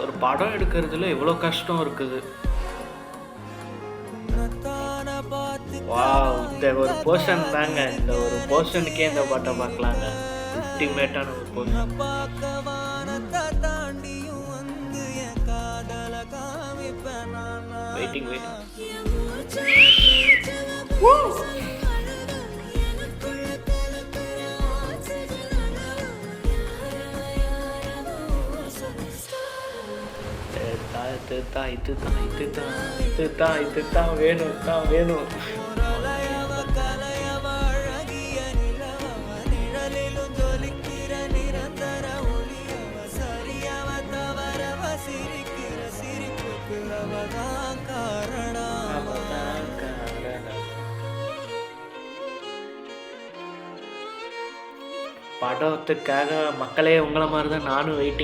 ஒரு படம் எடுக்கிறதுல இவ்வளோ கஷ்டம் இருக்குது. வாவ்! இந்த ஒரு போர்ஷன் தாங்க. இந்த ஒரு போர்ஷனுக்கே இந்த பாட்ட பார்க்கலாங்க. அல்டிமேட்டான ஒரு போர்ஷன். Waiting, waiting. இதுதான் வேணும், இதுதான் வேணும். அவதான் காரணம். படத்துக்காக மக்களே உங்கள மாரி தான் நானும் வெயிட்டிங்.